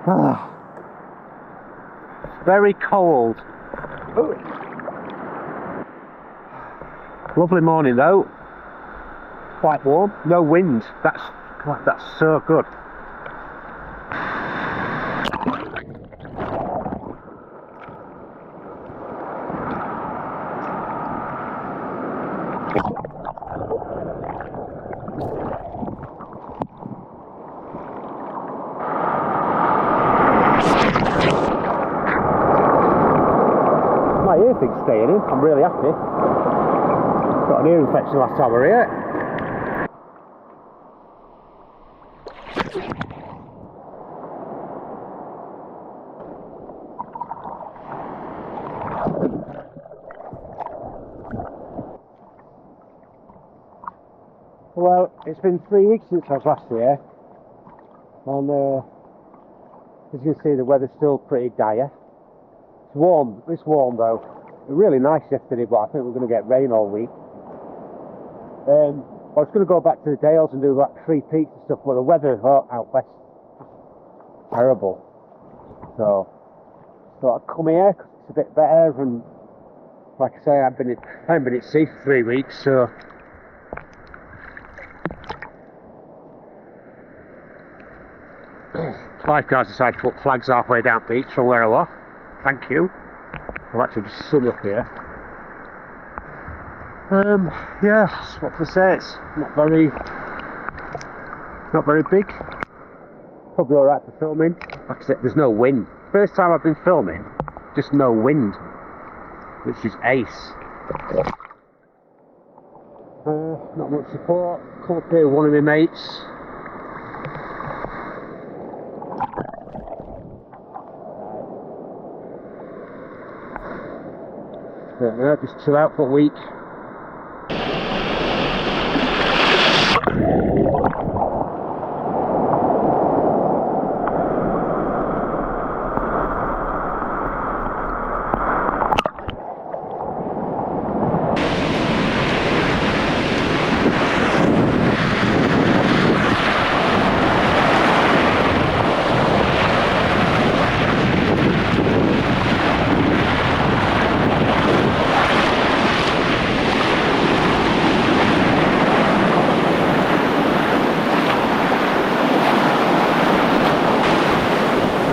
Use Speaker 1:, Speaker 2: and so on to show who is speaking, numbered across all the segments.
Speaker 1: Ah. Very cold. Lovely morning though. Quite warm. No wind. That's so good. My ear thing's staying in. I'm really happy. Got an ear infection last time we were here. Well, it's been 3 weeks since I was last here, and as you can see, the weather's still pretty dire. It's warm though. It was really nice yesterday, but I think we're going to get rain all week. I was going to go back to the Dales and do like 3 peaks and stuff, but the weather out west terrible. So I'd come here because it's a bit better, and like I say, I haven't been at sea for 3 weeks, so. Lifeguards decided to put flags halfway down the beach from where I was. Thank you. I've actually just sun up here. Yeah, what can I say? It's not very big. Probably alright for filming. Like I said, there's no wind. First time I've been filming, just no wind, which is ace. Not much support. Come up here with one of my mates. Just chill out for a week.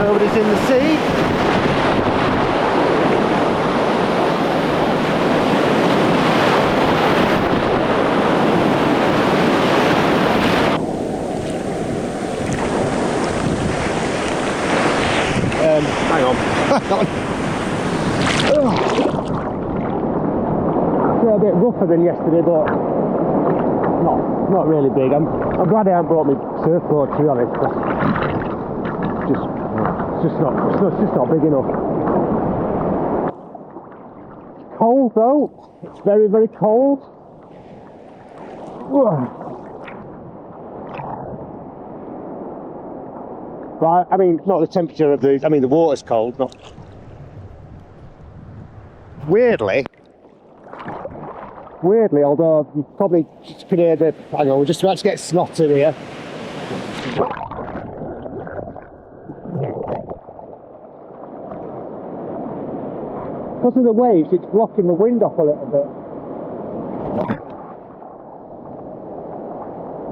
Speaker 1: Nobody's in the sea. Hang on. Yeah, a bit rougher than yesterday, but not really big. I'm glad I haven't brought my surfboard, to be honest. It's just not big enough. Cold though. It's very, very cold. But I mean, not the temperature of the water's cold. Not weirdly, although you probably just can hear the. Hang on, we're just about to get snot in here. Because of the waves, it's blocking the wind off a little bit.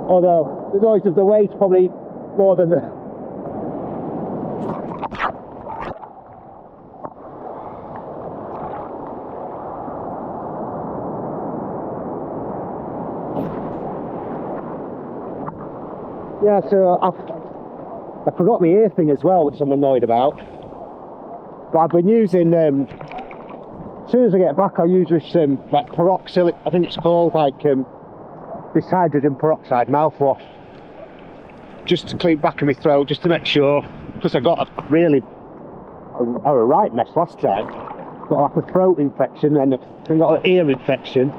Speaker 1: Although the noise of the waves probably more than the. Yeah, so I forgot my ear thing as well, which I'm annoyed about. But I've been using. As soon as I get back, I'll use this like peroxylic, I think it's called, like this hydrogen peroxide mouthwash, just to clean back of my throat, just to make sure, because I got a right mess last time. Got like a throat infection and I got an ear infection.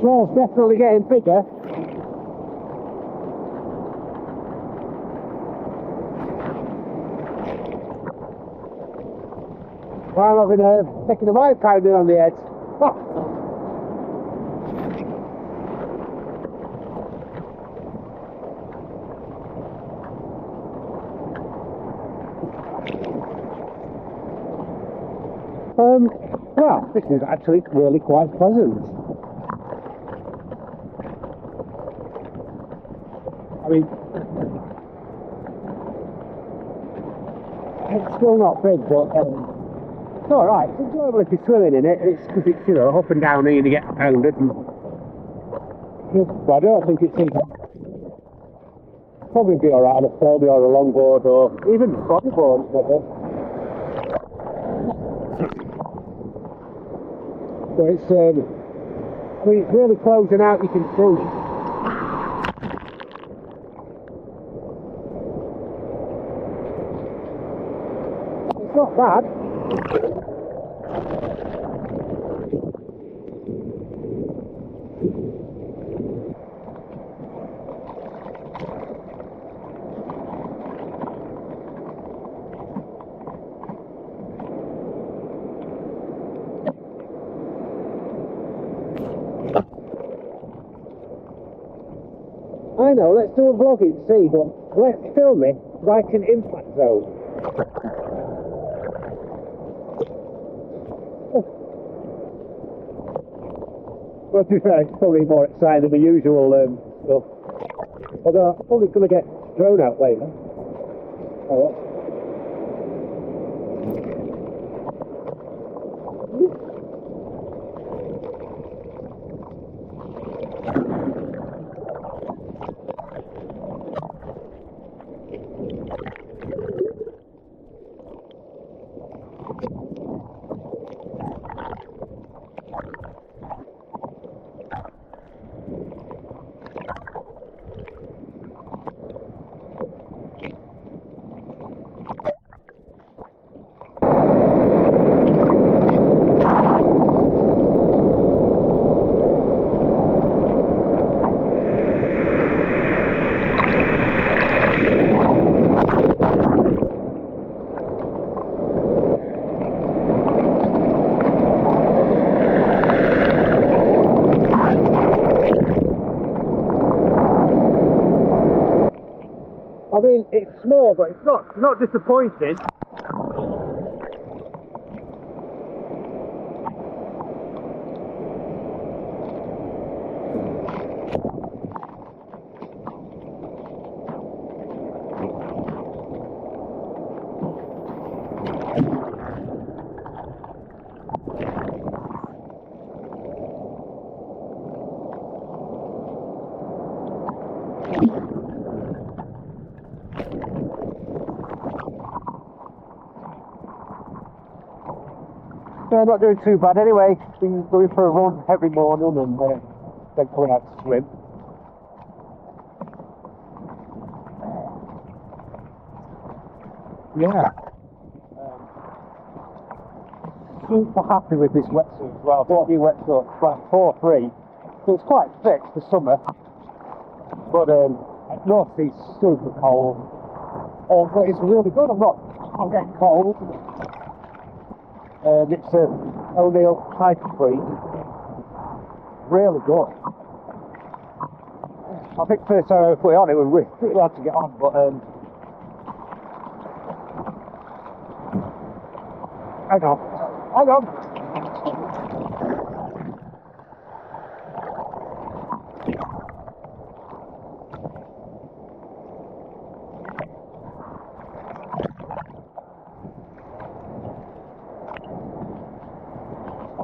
Speaker 1: swell's definitely getting bigger. While I've been taking a right pounding on the head. Well, this is actually really quite pleasant. I mean, it's still not big, but it's alright. It's enjoyable if you're swimming in it. It's because it's, you know, up and down here to get pounded. And, but I don't think it's probably be alright on a floaty or a longboard or even bodyboard, maybe. But it's, I mean, it's really closing out, you can see. It's not bad. I know, let's do a vlog at sea, but let's film it like an impact zone. Well, to be fair, it's probably more exciting than the usual stuff. Although I'm probably going to get drone out later. Oh, I mean, it's small, but it's not disappointing. So I'm not doing too bad anyway. Been going for a run every morning and then going out to swim. Yeah. Super happy with this wetsuit as well. I bought a new wetsuit, it's like 4-3. So it's quite thick for summer. But North Sea's super cold. But it's really good. I'm not getting cold. It's O'Neill Cayton Bay. Really good. I think first time I ever put it on, it was really hard to get on, but hang on.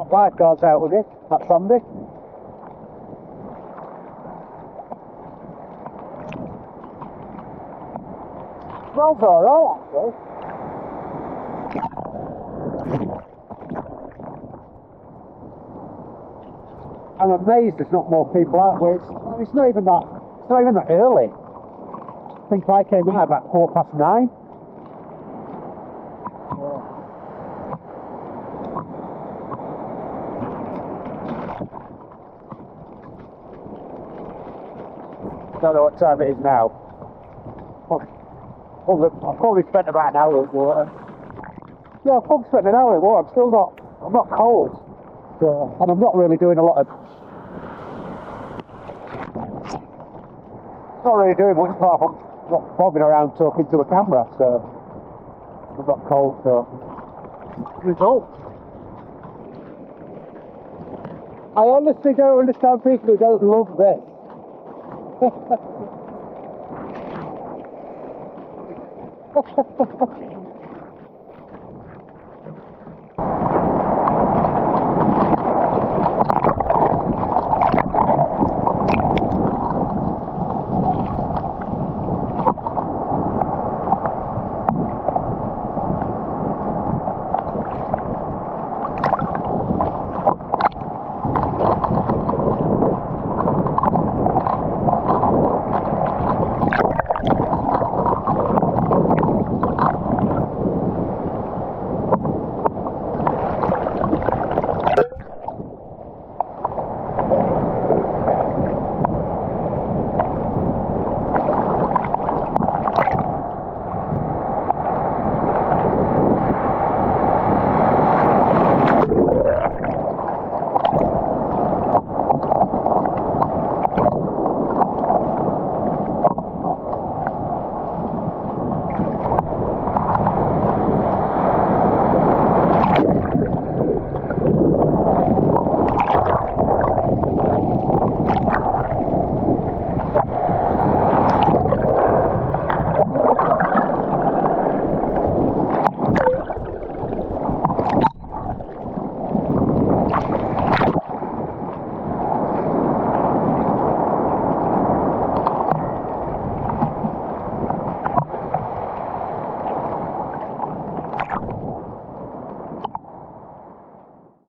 Speaker 1: Lifeguard's out with it, that's Sunday. Smells alright actually. I'm amazed there's not more people out there. It's not even that early. I think I came out about 9:15. don't know what time it is now. I've probably spent about an hour in water. Yeah, I've probably spent an hour in water. I'm not cold. So, and I'm not really doing a lot of... Not really doing much apart from not bobbing around talking to a camera, so I'm not cold, so result. I honestly don't understand people who don't love this.